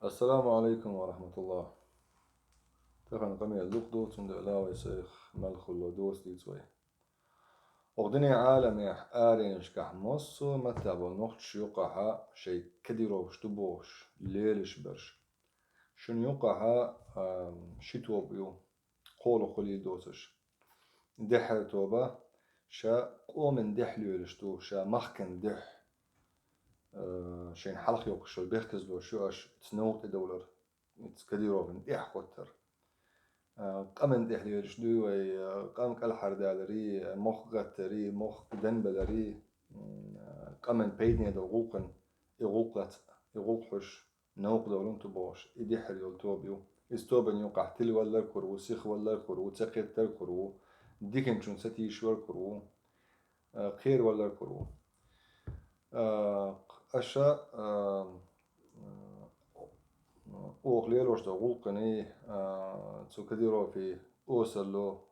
السلام عليكم ورحمة الله. تخن قمي اللوق دوت من دلاوي سيخ ملخ اللودوس دي توي. أغدني عالم يح آرينش كح مصو متابو نوخت يقعها شي كديروش تبوش ليلش برش. شن يقعها شتو بيو قولو خلي دوتش. دحر توبا شا قومن دحليولش تو شا مخكن دح شين حلق يوقشو بيخكز لو شو أش تنوت دولار. كديروفن إح قطر. قمن دحلي رشدوي قام كالحر دالري مخ غتري مخ دنبلري قمن بيدني دو غوقن يغوقلت يغوقش نوق دولون تبوش يدحر يلتوبيو استوبن يوقع تل ولا كرو سيخ ولا كرو تقيت تل كرو ديكن شون ستي شور كرو خير ولا كرو أشا أوغليلوش دا غولقني تو كديرو في أوسلو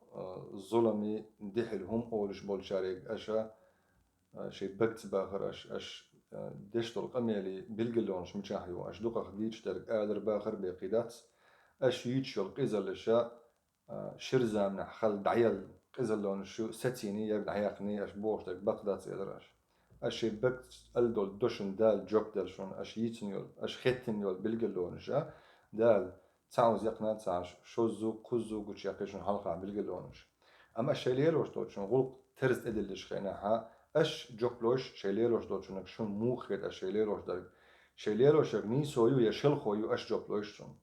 ظلمي دحل هم أولش بولشاريك أشا شي بكت باخر أش دشتل قميلي بلقلونش مشاحيو أش دوقا خديج ترك آدر باخر بقيدات أش يتشل قيزل لشا شرزا من خل دعيل قيزل لون شو ستيني يب دعيقني أش بوش ترك بقدات يدراش أشي بكت ألدول دوشن دال جوك دال شون أش يتنيول أش ختنيول بلقلونش دال تعوز يقنا تعش شوزو قزو قوش يقيشون حلقة بالقلونش أما الشيليلوش دوتشون غلق ترز إدلش خيناها أش جوكلوش شيليلوش دوتشون شون موخد الشيليلوش دال شيليلوش ني سويو يشل خويو أش جوكلوش شون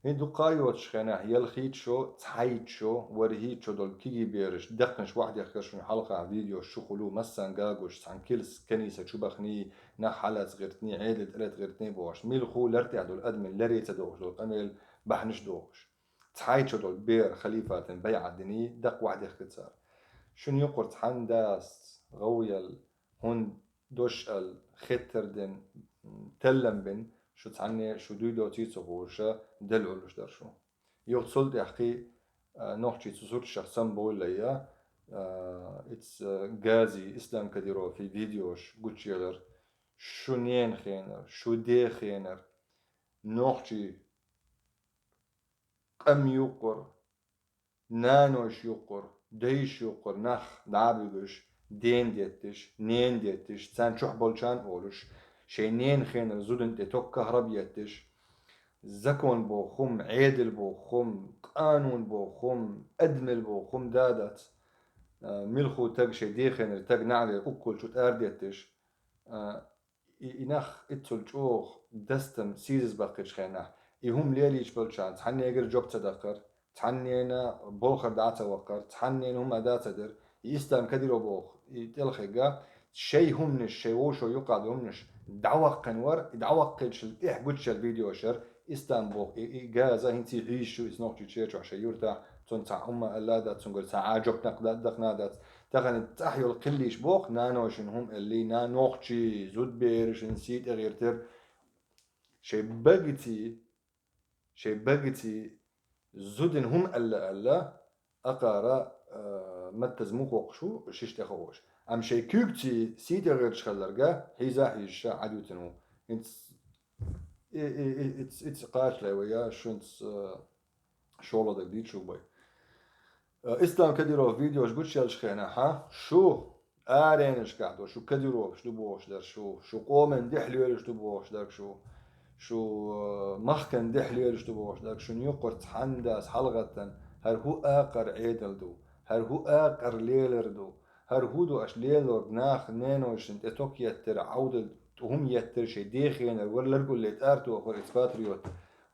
هندو قايوتش خيناه يلخيت شو تحيت شو ورهيت شو دول كيجي بيرش دقنش واحد يخكرشون حلقة فيديو شخلو مسان جاجوش تحن كيلس كنيسة شو بخني نحلت غيرتني عيدت قريت غيرتني بوش ميلخو لرتي دول أدمن لريت دوش دول أميل بحنش دوش تحيت شو دول بير خليفة بيع الدني دق واحد يخكتسار شون يقر تحن داس غويل هون دوش الختر دن تلم بن شو تعني شو دويدو تيتو غوشة دلعلوش درشو يغتصل يحكي نوحشي تسوت الشخصان بقول ليا اتس غازي اسلام كديرو في فيديوش قلت يغر شو نين خينر شو دي خينر نوحشي قم يقر نانوش يقر ديش يقر نخ دعبيدوش دين ديتش نين ديتش تسان شوح بولشان اولوش شي نين خينر زودن تتوك كهربيتش زكون بو خم عيدل بو خم قانون بو خم أدمل بو خم دادت ملخو تاج شي ديخن تاج نعلي أكل شو تارديتش إنخ إتول شوخ دستم سيزز باقيش خينا إهم ليليش بلشان تحني يجر جوب تدقر تحني أنا بوخر دعتا وقر تحني هم أداتا در يستام كديرو بوخ يتلخيقا شي همنش شي وشو يقعد همنش دعوق قنور دعوق قيلش إح قدش الفيديو شر استام بوخ إجازة هنتي عيشو إسنوخ تشيرش عشان يرتاح تنتع هم ألادات تنقول ساعة جوب نقدات دقنادات تغن تحيو القليش بوخ نانوشن هم اللي نانوخشي زود بيرش نسيت غيرتر شي بقتي زودن هم ألا أقارا متزموك وقشو شيش تخوش أم شي كوكتي سيت غير شخلرقا هيزا هيشا عدوتنو it's قاشلة ويا شو انت شغلة دقديد شو باي اسلام كديرو فيديو قلت شالش خينا ها شو آرينش قاعدو شو كديرو شو بوش در شو قومن دحليول شو بوش در شو مخكن دحليول شو بوش در شو نيقرت حنداس حلقة هر هو آقر عيدل دو هر هو آقر ليلر دو هر هو دو اش ليلر ناخ نينوش انت اتوك يتر عودل هم يتر شي ديخين ولا لرقو اللي تارتو اخور اسباتريوت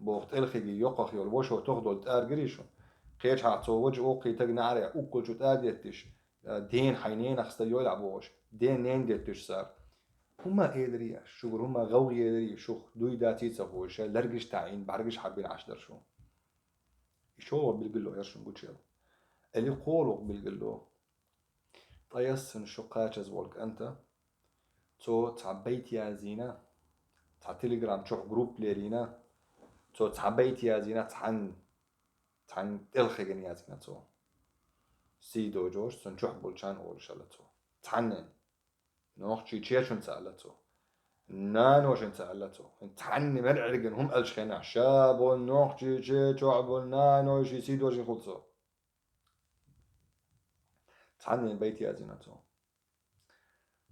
بوقت الخي يوقخ يول وشو تاخدو تار قريشو قيش هاتوج اوقي تقنا على اوكل شو تاديتش دين حينين اخستر يلعبوش دين نين ديتش صار هما إيدري شغل هما غوي إيدري شو دوي داتي تسووش لرجش تعين بعرجش حابين عشدر شو بالقلو يرشون قلت شيء اللي قولوا بالقلو طيسن شو قاچز ولك أنت تو تعبيت يا زينة تع تليجرام شو جروب ليرينا تو تعبيت يا زينة تحن الخيجن يا زينة تو سيدو جوش سنشوح بولشان أول شلتو تحنن نوخ شي تشيشون سألتو نانوش انت علتو انت عني مرعرقن هم الشخينا شابو نوخ جي تعبو نانوش يسيدو جي خلصو تعني البيت يا زينتو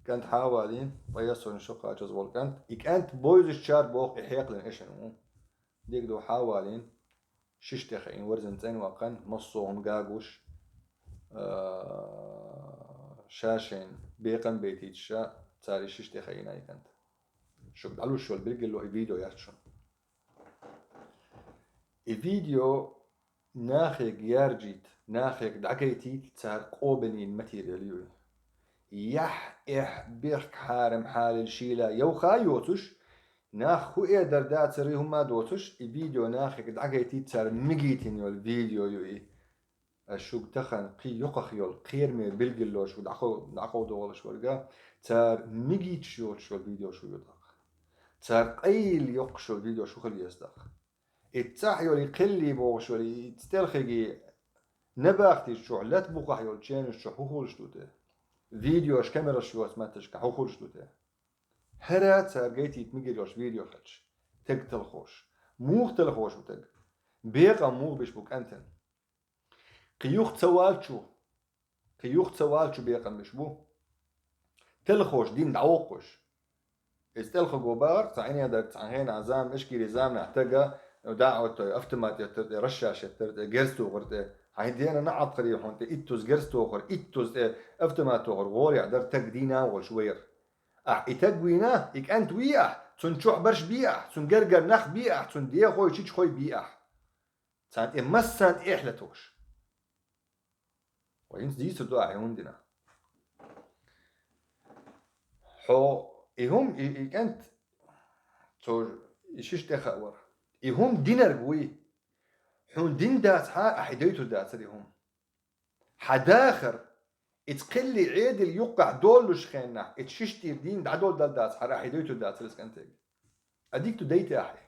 كانت حوالين ويسون شقة جزول كانت بويز الشار بوق إحيق لن إشنو ديك دو حوالين شش تخين ورزنتين وقن نصهم قاقوش شاشين بيقن بيتي تشا تاري شش تخين اي كانت شو بدعلو شو البرق له فيديو يارشون الفيديو ناخيق يارجيت ناخيق دعكيتي تار قوبني الماتيرياليوي يح إح بيخ حارم حال الشيلة يوخا يوتش ناخ هو إيه دردات سري هما دوتش الفيديو ناخيق دعكيتي تار مجيتين يو الفيديو يوي الشوق تخن قي يقخ يول قيرمي بلقلوش ودعقو دولش ورقا تار مجيت شو الفيديو شو يدق تار قيل يق شو الفيديو شو خلي يصدق اتساح يولي قلي بوغش يولي تستلخي نباختي شو لا تبوخ يول تشين شو حوخول شتوته فيديوش كاميرا شو اسمتش كحوخول شتوته هرا تار جيتي تمجيلوش فيديو خدش تق تلخوش موغ تلخوش وتق بيقا موغ بيشبوك انتن قيوخ تسوالشو بيقا مشبو تلخوش دين دعوقش استلخو جوبار تعيني هذا تعهين عزام اشكي لزام نحتاجه ودعوت افتمات رشاش جرستو غرت هيدي انا نعط خلي هون اتوز جرستو غر اتوز افتمات غر غوري عدر تقدينا وشوير اتقوينا اك انت ويا تون شو برش بيا تون جرجر نخ بيا تون دي خوي شيش خوي بيا سانت مسانت احلتوش وينس دي سدوا عيوندنا حو إهم كانت تور إيشيش تخاور إهم دينر قوي حون دين دات ها أحديتو دات هم حداخر اتقلي عيد اللي يقع دولش خينا اتششتي دين دعدول دال دات حرا أحديتو دات لسكنتك أديك تو ديت أحي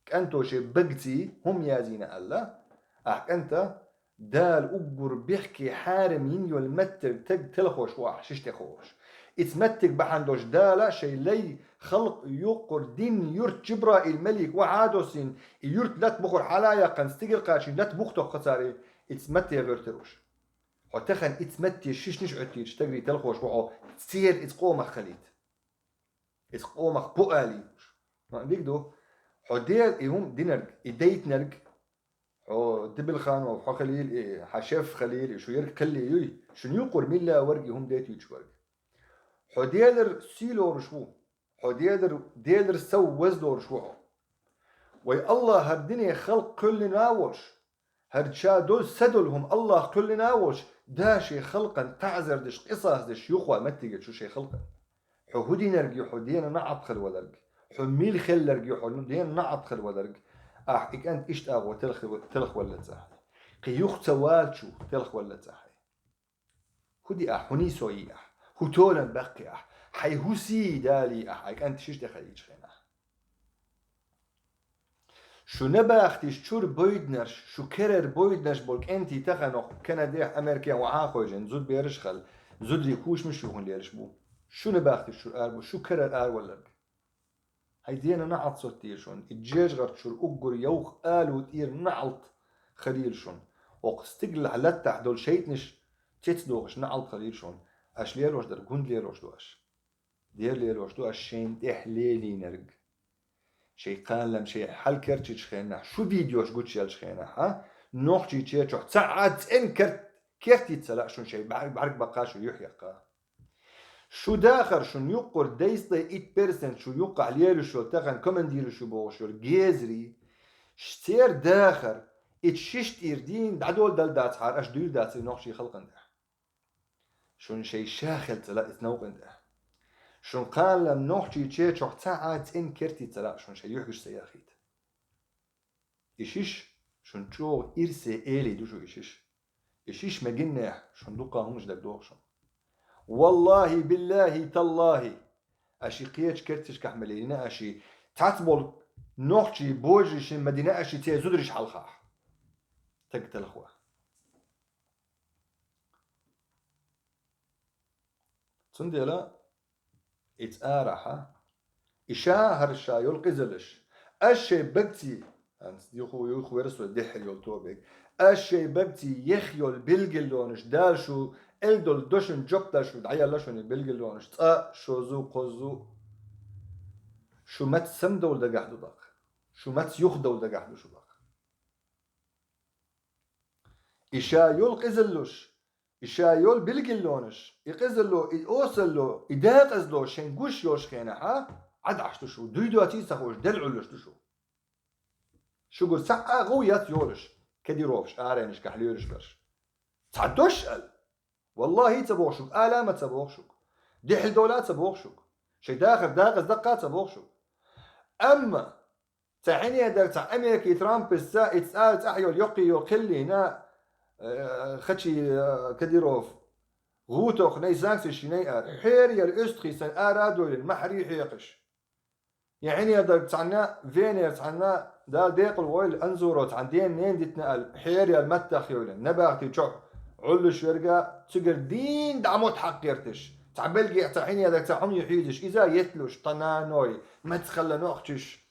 كأنتو شي بقتي هم يازينا ألا أح كأنت دال أقر بيحكي حارم ينيو المتر تلخوش واح ششتي خوش اتمتك بحندوش دالا شي لي خلق يقر دين يرت جبرا الملك وعادوسين يرت لا تبخر حلايا قنستيقل قاشي لا تبختو خساري اتمتي غيرتروش وتخن اتمتي شش نشعتيش تقري تلخوش وحو تصير اتقومخ خليت اتقومخ بؤالي ديك دو حدير يوم دينرج إديت نرج حو دبل خان وحو خليل إيه حشف خليل شو يرك كلي يوي شنو يقر ملا ورقي هم ديت يوش ورق حدير سيلو رشوه حدير سو وزدو رشوه وي الله هالدنيا خلق كل ناوش هرشا دول سدلهم الله كل ناوش داشي خلقا تعزر دش قصص دش يخوى متجد شو شي خلقا حو هدي نرجي حدينا نعط خل ولرج حميل خلرج يحول دين نعط خل ولرج إك أنت إيش تأغو تلخ ولا تزاح قيوخ توال شو تلخ ولا تزاح هدي هني سوي هتولا بقي حي هسي دالي إك أنت شيش دخليش خينا شو نباختيش شور بويدنرش شو كرر بويدنرش بولك أنتي تخنق كندا أمريكا وعاخوجن زود بيرش خل زود ليكوش مش هون ليرش بو شو نباختيش شو أربو شو كرر ولا هيدينا نعط صوتير شون الجيج غرت شور أقر يوخ قالوا تير نعط خليل شون وقستقل على دول شيتنش تيتدوغش نعط خليل شون أش ليروش در قند ليروش دوش دير ليروش دوش شين تحليلي نرق شي قال لم شي حل كرتش خينا شو فيديوش قلت شيالش خينا ها نوخشي تشيتشو تساعد ان كرتي تسلا شون شي بعرق بقاشو يحيقا شو داخر شو يقر ديستي 8% شو يوقع ليرو شو تخن كمان ديرو شو بوشور جيزري شتير داخر اتششت يردين دعدول دال دات حار اش دويل دات نوخ شي خلقن ده شون شي شاخل تلا اتنوقن ده شون قال لم نوخ شي تشي شو ساعات ان كرتي تلا شون شي يحقش سياخيت إشيش شون شو إرسي إلي دوشو إشيش مجنح شون دوقا همش دك دوغشون والله بالله تالله أشي قيتش كرتش كحملينا أشي تعتبول نوحشي بوجيش مدينة أشي تي زدرش حلخاح تقتل أخوة تندي لا اتآرحة إشا هرشا يلقي زلش أشي بكتي أنت يخو يرسل دحر يلتوبك أشي بكتي يخيل بلجلونش دالشو الدول دوشن جوب دالشو دعيا لشون بلجلونش تا شوزو قزو شو مت سمدول دقاحدو داق شو مت يخدول دقاحدو شو داق إشا يلقي زلش إشا يول بلجلونش يقزلو يوصلو يداقزلو شنقوش يوش خينا عد عشتو شو دواتي سخوش دلعلوش شو شو قول ساعة غويات يورش كدي روفش آرينش كحليورش برش تعدوش قال والله تبوغشوك آلامة تبوغشوك دحل دولات تبوغشوك شي داخل داقز دقات تبوغشوك أما تحيني يدك تاع أمريكي ترامب السا يتسأل تحيو اليقي يقلي هنا خدشي كديروف غوتوخ ني زانكس شيني حيري الأستخي سن آرادو للمحري حيقش يعني يدك تعنا فينير تعنا دال ديق الويل أنزورو تعندين نين دي تنقل حيري المتخ يولن نباغتي تشوح علش يرقى تقر دين دعموت حق يرتش تعبلقي تعيني يدك تعهم يحيدش إذا يتلوش طنانوي ما تخلى نوختش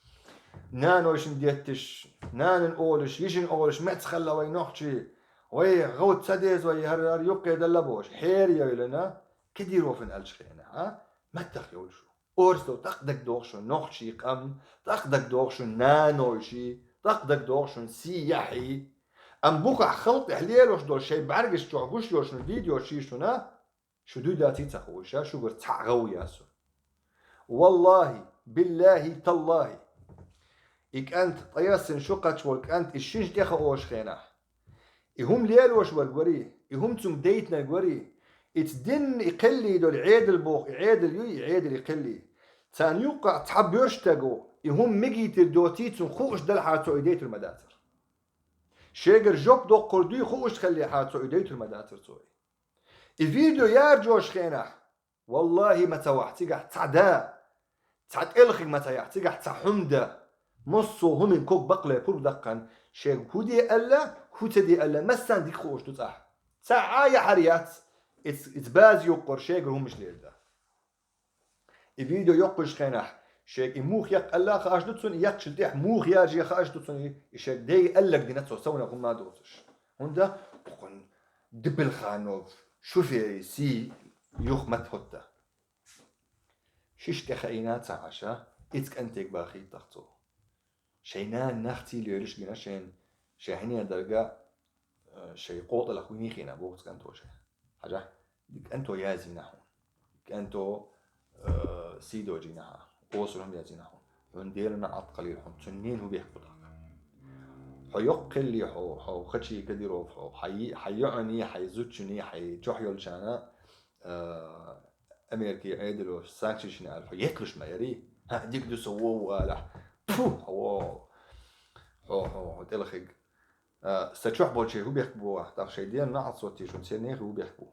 نانوش نديتش نان اولش يجن اولش ما تخلى وي نوختشي وي غوت سديز وي هر يقي دلبوش حير يلنا كديرو فين الشخينا ها ما تخيولشو اورستو تقدك دوخشو نوختشي قم تقدك دوخشو نانوشي تقدك دوخشو سياحي ام بوقع خلط حليلوش دول شي بعرقش توعقوش يوش الفيديو شيشونا شو دو داتي تخوشا شو قرت تعغو ياسو والله بالله تالله إك أنت طياسن شقتش والك أنت الشنج تيخا أوش خينا إهم ليل وش ورقوري إهم تم ديتنا القوري إتدن يقلي دول عيد البوخ عيد اليوي عيد يقلي تان يوقع تحب يرشتقو إهم مجي تردوتي تم خوش دل حاتو إيديت المداتر شيقر جوب دو قردوي خوش تخلي حاتو إيديت المداتر توي الفيديو يارجوش خينا والله ما توحتيقح تعدا تعد إلخي ما توحتيقح تحمده مصو هم كوك بقلة كل دقن شيء هودي ألا هوتدي ألا مسان ديك خوش تصح ساعة حريات إتباز يقر شيء هم مش ليدا الفيديو يقش خينح شيء موخ يق ألا خاش دوتسون يقش الديح موخ ياجي خاش دوتسون شيء دي ألا قدناتو سونا هم ما دوتش هوندا بقول دبل خانوف شوفي سي يخ متهوتا شيش تخينات عشا إتك أنتك باخي تختو شينان نختي ليرش جنا شاهني درجة شيء قوط الأخويني خينا بوقت كنتو شيء حاجة ديك أنتو يازي نحون ديك أنتو سيدو جيناها وصلهم يازي نحون ونديرنا عط قليل حون تنين هو بيحكوا حيقل لي حو خدشي كديرو حيعني حيزوتشني حيجحيل شانا أمريكي عيدلو سانكشي شنال حيكلش ما يري ها ديك دو سووه ولا هو تلخق ستشوح بولشي هو بيحكبوه تاخ شي ديال نعط صوتي شو تسيرني هو بيحكبو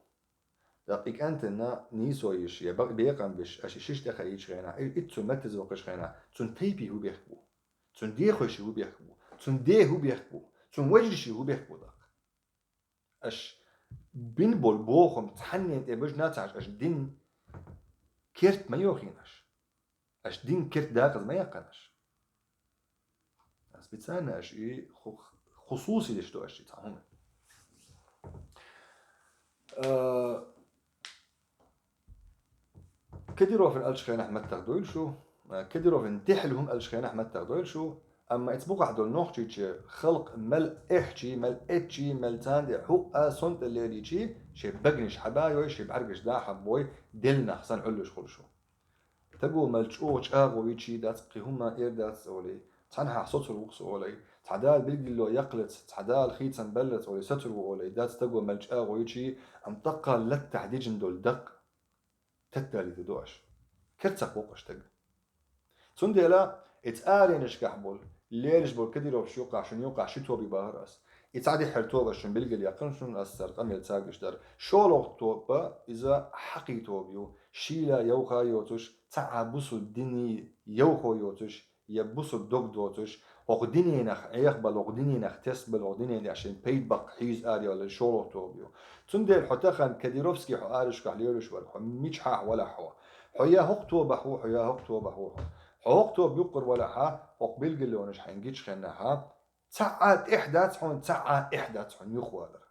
دقيق انت نا نيسويش يا بيقم بش اشي شيش تخيش غينا اتسو متز وقش غينا تون تيبي هو بيحكبو تون دي خوش هو بيحكبو تون دي هو بيحكبو تون وجرشي هو بيحكبو داق اش بين بول بوخم تحني انت بج ناتعش اش دين كيرت ما يوخيناش اش دين كيرت داقز ما يقناش بتسانا اشي خصوصي لشتو اشي تعهم كديرو في الالشخين احمد تاخدويل شو كديرو في انتحلهم الالشخين احمد تاخدويل شو اما اتبقى حدول نوختي خلق مل احشي مل اتشي مل تاندي حقا صنت اللي شي شي بقنش حبايوي شي بعرقش دا حبوي دلنا حسن علوش خلشو تقو ملجوش اغوي شي دات هما اير دات اولي تنها صوت الوقص أولي تعدال بيلقلو يقلت تعدال خيتن بلت أولي ستر أولي دات تقوى ملجأ ويشي أم تقى للتحديج دول دق تتالي تدوش كرتسق وقش تق تندي لا اتآلي نشكح بول ليش بول كديرو بشيوقع شن يوقع شتو ببهرس يتعدي حرتوبة شن بيلقل يقن شن أسر قم يلتاقش در شولوغ توبة إذا حقي توبيو شيلا يوخا يوتش تعبسو الدني يوخو يوتش يبص الدوق دوتش وقديني نخ يقبل وقديني نخ تسبل وقديني عشان بيت بق حيز آري ولا شورو توبيو تندل حتخن كديروفسكي حارش كحليرش ولا ميش حا ولا حوا حيا هق توبه حو حيا هق توبه حو حوقتو بيقر ولا ها حوق بالقلونش حنجيش خناها تعاد إحداث حون تعاد إحداث حون يخوادر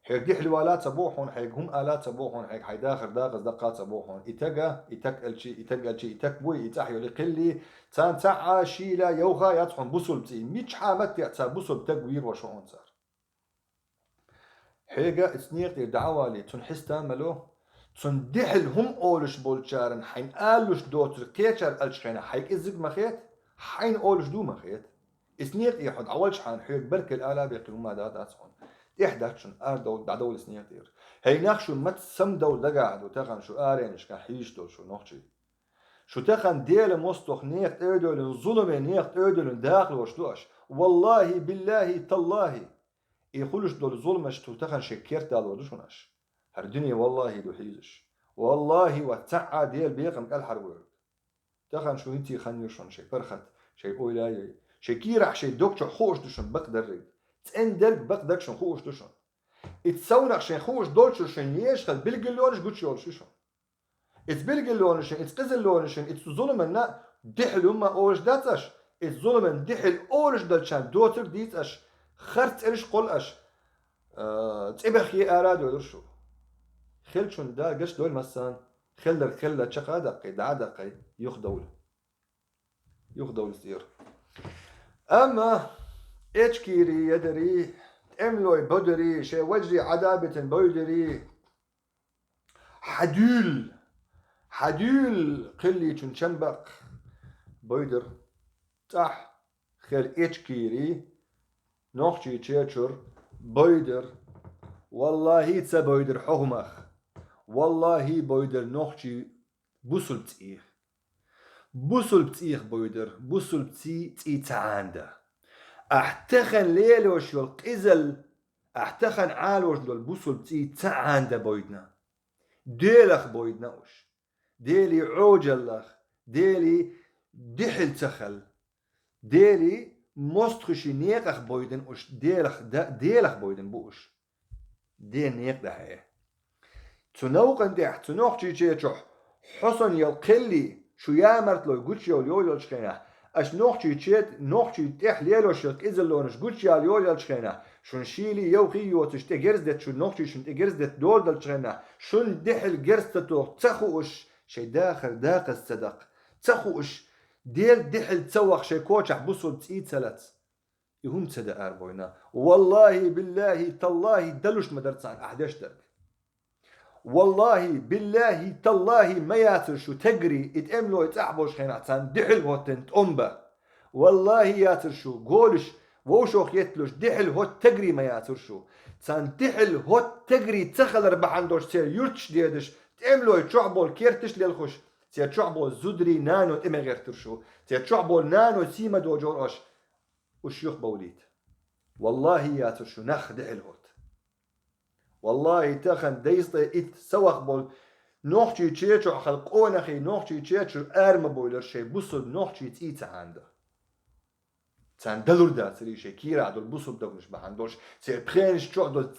حيك دي حلوالات سبوحون حيك هم آلات سبوحون حيك حي داخل داغز دقات سبوحون إتقا إتق الشي إتق الشي إتق بوي إتاحيو لقلي تان تعا شيلا يوغا يتحون بوصل بتي ميتش حامت يأتا بوصل تقوير وشعون صار حيقا اتنيق دعوالي تنحستا ملو تندحل هم أولش بولشارن حين آلوش دوتر قيتشار ألشخينا حيك إزق مخيت حين أولش دو مخيت اتنيق يحد أولش حان حيك برك الآلا بيقلوا ما دات صحون إحدى شن دول دعدول سنيق دير هي ناخشو مت سم دول دقعد وتخن شو آرينش كان حيش دول شو نوخشي شو تخن ديل مستوخ نيق تأدول ظلم نيق تأدول داخل وشتوش والله بالله تالله يقولش دول ظلمش تو تخن شكير دال ودوشوناش هر دنيا والله دو حيزش والله وتعا ديل بيقم قال حرور تخن شو انتي خنيوشون شي فرخت شي اولاي شي كيرح شي دوكشو خوش دوشون بقدر تندل بقدر شون خوش دوشون اتسونق شي خوش دولشو شن يشخل بالقلونش قوتش يولشون ات بالقلونش ات قزلونش ات ظلمنا دحلو ما اوش داتش ات ظلمن دحل اولش دلشان دوتر ديتش خرت إلش قل أش تبخي أراد ودرشو خل شون دا قش دول مثلا خل شقا دقي دا دقي يخدول سير أما إتشكيري يدري أملوي بدري شي وجري عدابة بودري حدول قلي شون شنبق بودر تح خل إتشكيري نوخشي تشيرشر بويدر والله تسا بويدر حهمخ والله بويدر نوخشي بوصل بتيخ بويدر بوصل بتي تعاندا احتخن ليلوش القزل احتخن عالوش دول بوصل بتي تعاندا بويدنا ديلخ بويدناوش ديلي عوجلخ ديلي دحل تخل ديلي مستخشي نيقخ بويدن وش ديلخ بويدن بوش دي نيق ده هي تنوقن دح تنوخشي تشيتشح حسن يلقلي شو يامرت لو يقولش يول يلشخينا اش نوخشي تشيت نوخشي تح ليلوش ازلونش قولش يول يلشخينا شون شيلي يوخي يوتش تجرزدت شو نوخشي شون تجرزدت دول دلشخينا شون دحل جرزتو تخوش شي داخل الصدق تخوش ديل دحل تسوخ شي كوشح بوصل تسيت سلت يهم تصدق أربعنا والله بالله تالله دلوش مدرسان أحداش درك والله بالله تالله ما ياتر شو تجري اتأملو يتعبوش خيناتان دحل هوتن تأمبا والله ياتر شو قولش ووشوخ يتلوش دحل هوت تجري ما ياتر شو تان دحل هوت تجري تخل ربحاندوش سير يرتش ديدش تأملو يتشعبول كيرتش للخش سير تشعبول زدري نانو تأمغير ترشو سير تشعبول نانو سيما دو جورش وشيوخ بوليت والله ياتر شو ناخد الهوت والله تخن ديسطي ات سوخ بول نوحشي تشيتشو خلقونا خي نوحشي تشيتشو ارم بولر شي بوصل نوحشي تيتا عنده تان دلور دا سري شي كيرا دول بوصل دوغنش بحندوش سي بخينش چو دول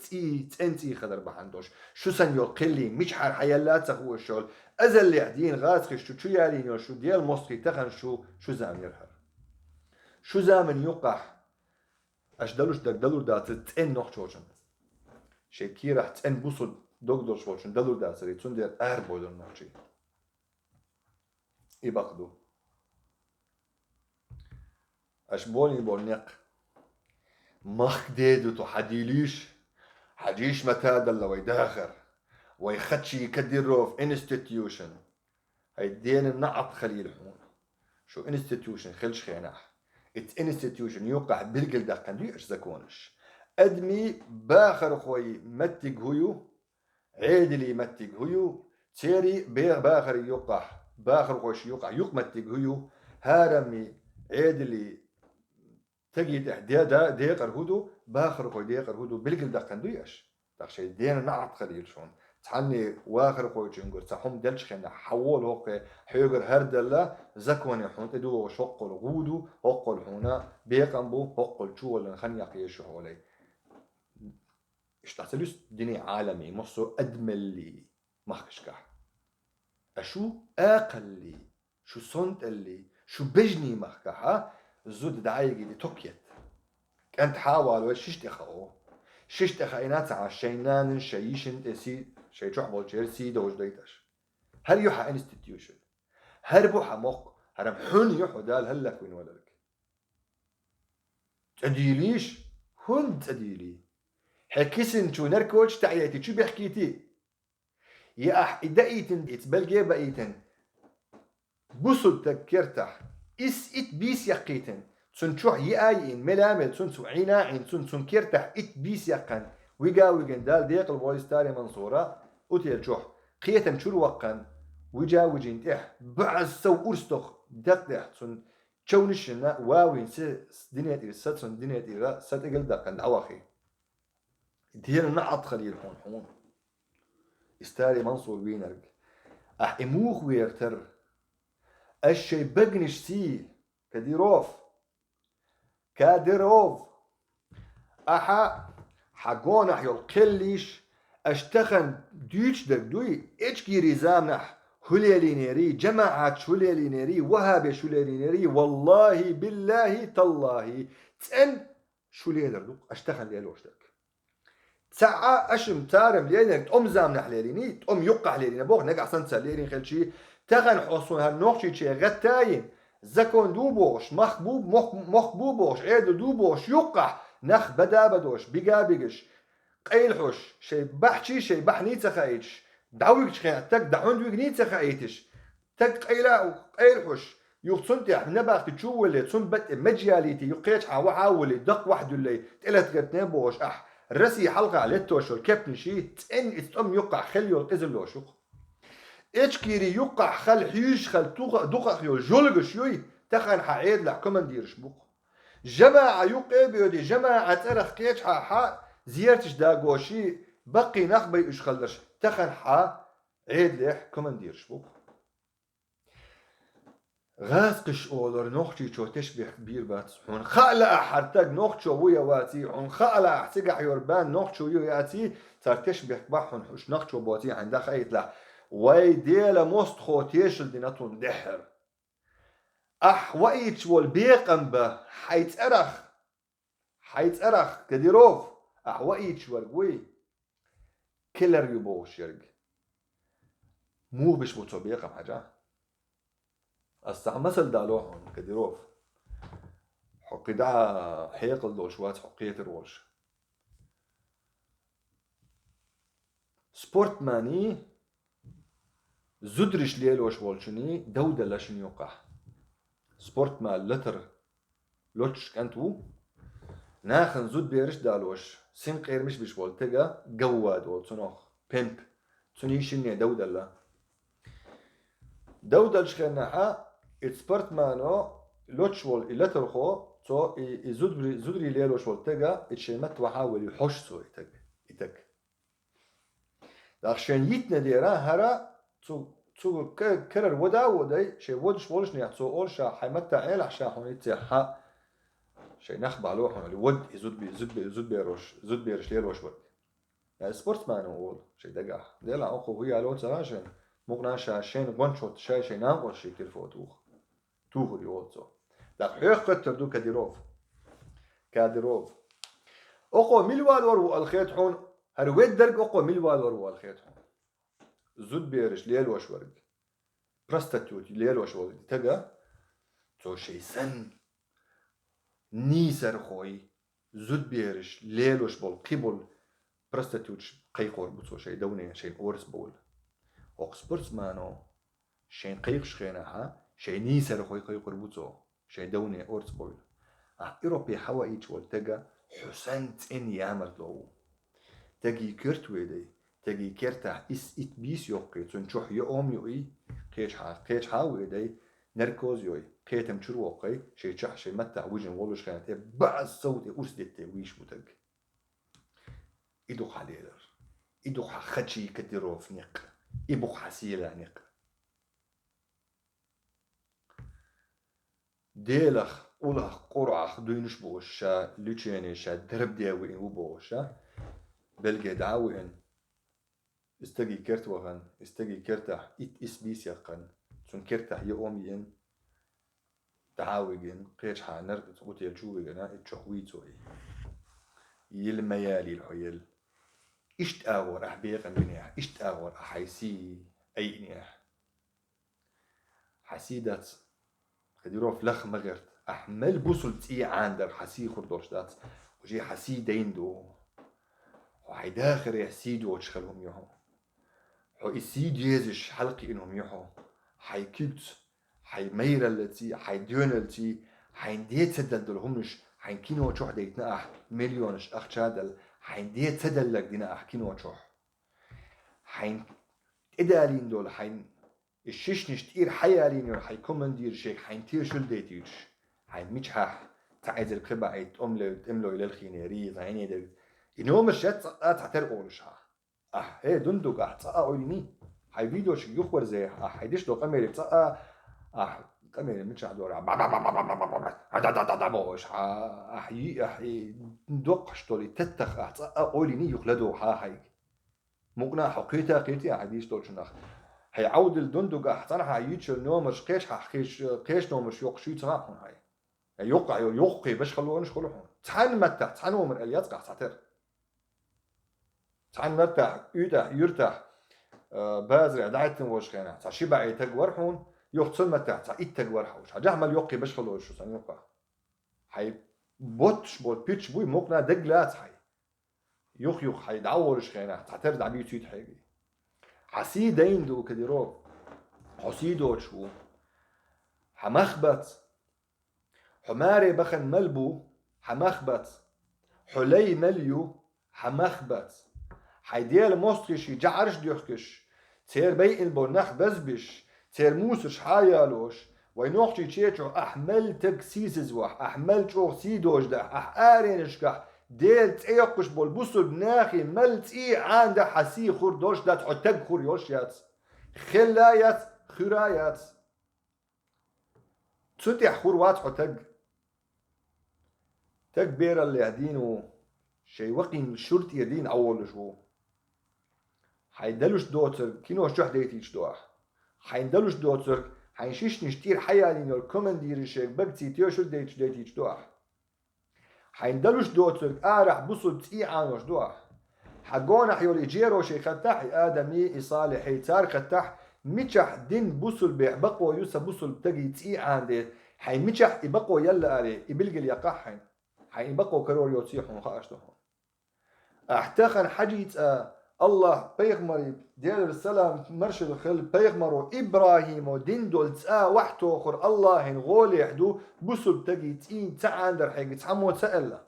تنتي خدر بحندوش شو سن يو قلي مش حار حيالات سخو الشول ازل اللي عدين غاسخش شو يالين شو ديال مصري تخن شو زام يرهر شو زامن يقح اش دلوش دلور دا تن نوح چوچن شي كيرا تن بوصل دوغدور شوچن دلور دا سري تون دير ار بولر نوحشي يبقدو اش بولي بولنق مخ ديدو تو حديش متى دل ويداخر ويخدشي يكديرو في انستيتيوشن هاي دين النعط خليل حون شو انستيتيوشن خلش خيناح ات انستيتيوشن يوقع بالقل دقن ديش زكونش ادمي باخر خوي متق هيو عيدلي متق هيو تيري باخر يوقع باخر خوش يوقع يقمتق هيو هارمي عيدلي تجد ديقر هدو باخر خوي ديقر هدو بالقل دقن ديش دقشي دين نعط خليل شون تحني واخر خوي تشنقر تحوم دلش خينا حول هوقي حيقر هردلا زكوني حون تدو شقل غودو هقل حونا بيقنبو هقل شو ولا خنيا قيشو حولي اشتحتلوس ديني عالمي مصو ادملي مخكشكح اشو اقلي شو صنت اللي شو بجني مخكحة زود دعايقي دي توكيت كانت حاول وششت أخوه ششت أخينات عشينان شيشن تسي شي تحبل تشيرسي دوج ديتش هل يوحى انستتيوشن هربوحة مخ هرم حن يحو دال هلك وين ولك تأديليش هند تأديلي حكيسن شو نركوش تعيتي شو بيحكيتي يا أح إدايتن إتبلجي بأيتن بوسل تكرتح إت بيس يقيتن سن شوح يأين ملامل سن عيناعين سن كرتح إت بيس يقن ويجن دال ديق البوليستاري منصورة أتيل شوح قيتن شو الوقن وجين إح بعز سو أرستخ دقدح سن شونشنا واوين دنيا إرسات سن دنيا إرا سات إقل دقن دعواخي دير نعط خليل حون استاري منصور وينرق أح إموخ ويرتر الشي بقنش سي كاديروف أحا حقون أحيو القليش أشتخن دويتش دك دوي إيشكي ريزامنح هليلينيري جماعات هليلينيري وهابش هليلينيري والله بالله تالله تن شو ليدر دوك أشتخن ليلوش دك تسعة أشم تارم ليلين تقوم زامنح ليليني تقوم يقع ليليني بوغ نقع سنسا ليلين خلشي تغن حصون هالنوخشي تشي غتاين زكون دوبوش مخبوبوش عيد دوبوش يقع نخ بدا بدوش بيقا بيقش قيلحوش شي بحشي شي بحنيتsa خايتش دعويكش خيان تك دعون دويك نيتsa خايتش تك قيلحوش يغتصنتح نباخت تشولي تسن بت مجياليتي يقيتش حاولي دق واحد اللي تقلت قتنين بوش رسي حلقة على التوشو الكابتن شي تن اتقم يقع خليو القزل لوشوق اتشكيري يقع خل حيش خل دقا خيو جولغ شوي تخن حعيد لحكم ديرش بوق جماعة يقع بيودي جماعة ترخ كيتش حا زيارتش داغوشي بقي نخبي اش خلدش تخن حا عيد لح كومانديرش بوق غاسقش اولر نوختي شو تشبه كبير بات حون خالا حرتك نوختشو ويا واتي حون خالا احتقع يوربان نوختشو ياتي صار تشبه كبحون حوش نوختشو بواتي عندها خيط لا وي ديلا موست خوتيش ديناتون دحر وقيتش والبيقم به حيت ارخ كديروف وقيتش ورقوي كلر يبوش يرق مو بش بوتو بيقم حاجه استعمسل دالوحون كديروف حقي دعا حيقل دوشوات حقية الروش سبورت ماني زدرش ليلوش والشني دودة لشن يوقع سبورت مان لتر لوتش كانتو ناخن زود بيرش دالوش سين قير مش بش والتقى قواد والتنوخ بيمب تنيشنية دودة لشخينا سبورت مانو لوتش وال اللتر خو تو زدري ليلوش والتقى اتشيمت وحاول يحوش سو يتك عشان يتنا ديرا هرا تو كرر وداي شي ودش ولش نيحتو اولشا حيمتا عيل عشان حونيتي حق شي نخبع لوحون اللي ود زود بيرش ليلوش ود يعني سبورت مان اول شي دقع ديلا اخو هي على تراشن مقناشا شين غونشوت شي ناقول شي كيرفو توخ دي اولتو دا حيخ قتر دو كاديروف اخو ميلوال ورو الخيط حون هرويت درق اخو ميلوال ورو الخيط حون زود بيرش ليلوش ورق براستاتيوت ليلوش ورق تقى تو شي سن نيسر خوي زود بيرش ليلوش بول قبل براستاتيوت قيقور بوتو شي دوني شي اورس بول اوكسبورتس مانو شين قيقش خيناها شي نيسر خوي قيقور بوتو شي دوني اورس بول ايروبي حوايج والتقى حسنت ان يعمل لو تجي كرت ويدي تجي كرتح ات بيس يوقي تنشوح يوم يوي قيش ويدي نركوز يوي قيتم شروقي شي تشح شي متع وجن ولوش خانت بعد صوتي أسدت ويش متق إدوخ عليلر إدوخ خدشي كديروف نق إبوخ حسيلة نق ديلخ أولخ قرعخ دوينش بوشا لوتشيني شا درب ديوين وبوشا بلقى دعوين استجي كرت وغن استجي كرتح إت إس بيس يقن تون كرته يومين تعاوجن قيش حانر تقول يلجوجنا التشويتوي يلميالي الحيل إشت أغور أحبيق منيح إشت أغور أحيسي أي نيح حسيدات خديرو فلخ مغرت أحمل بوصل تي عندر حسي خردوش دات وجي حسي ديندو وحي داخر يحسيدو وتشخلهم يوهو حو يسيد يزش حلقي إنهم يوهو حي كبت حي ميرا التي حي ديون التي حي ديت سدل دلهمش حي كينو وشوح ديتنا أح مليونش أخ شادل حي ديت سدل لك دينا أح كينو وشوح حي إدالين دول حي الشيش نشتير حيالين يور حي كومندير شيك حي نتير شل ديتيش حي ميجحح تعيد القبع عيد أملو إلى الخينيري ضعيني دل إنو مشات تعتر أولشها هي دندق تسقى أوليني حي فيديوش يخبر زي حيدش دو قميري تسقى قميري متشع دورا باش أحيي ندق شتولي تتخ تسقى أوليني يخلدو حي مقنع حقيقة قيتي حديش دول شنخ هيعود الدندق احسن هيجي نومش قيش نومش يقشي تراحون هاي يوقع باش خلونش خلوهم تحن متع تحن من اليات قاع تعتر تحن متع يرتاح بازرع دعيت وش خينا تعشي بعي تجورحون يختصر متع تعيد تجورحوش هجعمل يوقع باش خلوش شو يوقع هي بوتش بوت بيتش بوي مقنع دجلات هاي يخ هيدعورش خينا تعتر دعبي تيت حاجه حسيدين دو كديرو حسيدو شو حمخبت حماري بخن ملبو حمخبت حلي مليو حمخبت حيديال مسترشي جعرش ديوخكش تير بيئن بونخ بزبش تير موسش حايالوش وينوحشي تشيتشو أحمل تكسيس زواح أحمل شو سيدوش ده أحارينشكح ديل تيقش بالبوسو بناخي ملت عند حسي خردوش ده تحتق خوريوشيات خلايات خرايات تسوتي خروات حتق تكبير اللي يهدينو شي وقين شرط يدين أول شو حيدلوش دوتر كينو شو حديتيش دوح حيدلوش دوتر حيشيش نشتير حيالين الكومندير شيك بقتي تيو شو ديتيش دوح حيندلوش دوتر آرح بصل تقي عنوش دوح حقونا حيولي جيرو شي خطح آدمي إصالحي تار خطح ميشح دين بصل بيحبقوا يوسا بصل بتقي تقي عندي حي ميشح يبقوا يلا آلي يبلغ اليقاحين حي يبقوا كرور يوتيحون خاشتهم احتاخن حجيت الله بيغمري ديال السلام مرشد الخل بيغمرو إبراهيم ودين دول وحتو آخر الله غولي حدو بصل بتقي تقي تعاندر حيقي تعمو تسأل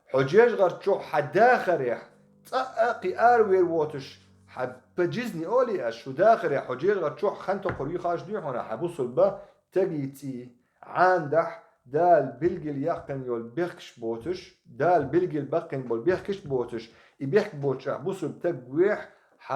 حجيج غرتشو حداخر يح تقي آروير ووتش حبجزني أولي أشو داخر يح حجيج غرتشو خانتو قريو خاش ديوحونا حبوصل با تقي تقي عاندح دال بلجل يقن يول بيخش بوتش دال بلجل بقن بول بيخش بوتش يبيخ بوتش بوصل تقويح ح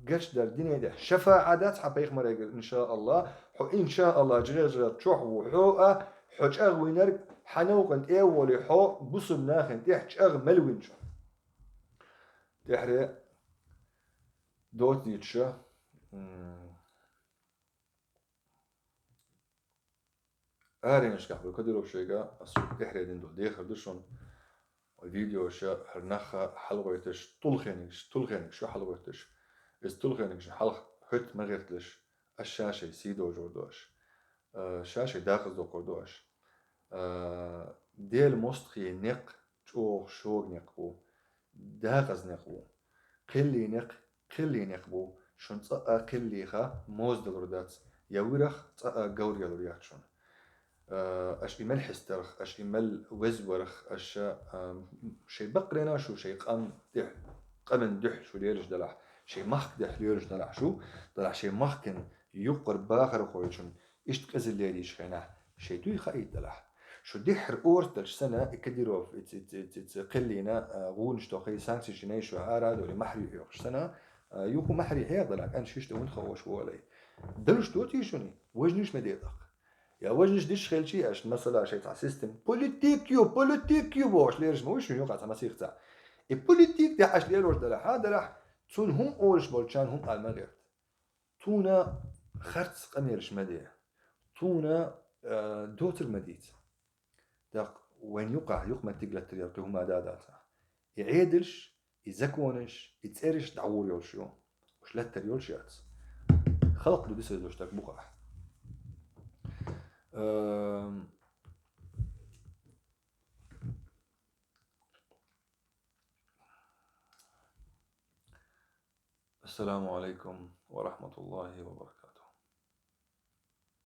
قش در دنيا ده شفاعات حبيخ مريقل إن شاء الله حو إن شاء الله جريجر تشوح وحوقة حج أغوينر حنوقن أولي حو بوصل ناخن تحج أغ ملوين شو تحري دوت نيتشا آرينش كحبل كديرو شيء أسوق تحري دين دول ديخر دشون الفيديو شا هرنخا حلويتش طلخينكش شو حلويتش إز طلخينكش حلق حت مغيرتلش الشاشة سيدو جوردوش شاشة داخل دو قردوش ديل مستخي نق شوغ شوغ نقبو داغز نقبو قلي نقبو شون تسقى قلي خا موز دغردات يورخ تسقى قور يلوريات شون اش إيمال حسترخ اش إيمال وزورخ اش شي بقرنا شو شي قمن دح شو ليرج دلح شي مخ دح ليرج دلح شو دلح شي مخكن يقر باخر خويشن ايش تقزل ليش خينا شي توي خايت دلح شو دحر اورتش سنه كديروف قلينا غونش توخي سانسي شني شو هارا دولي محري يوخش سنه يوكو محري هي دلح ان شيش تو نخوش ولي دلش توتي شوني وجنش مديدق يا وجنش ديش خلشي اش مثلا شي تاع سيستم بوليتيكيو باش ليرج موش شنو قاعد مسيخ تاع اي بوليتيك تاع اش ليروش دلح هذا راح تون هم اولش بولشان هم المغرب تونا خرت قميرش مديه طونا دوت المديت داق وين يقمة تقلت تريرته ما داداتها يعيدلش يزكونش يتسيرش دعور يولشيو وش لا تريول شيات خلق له ديسو دوشتك بقع السلام عليكم ورحمة الله وبركاته.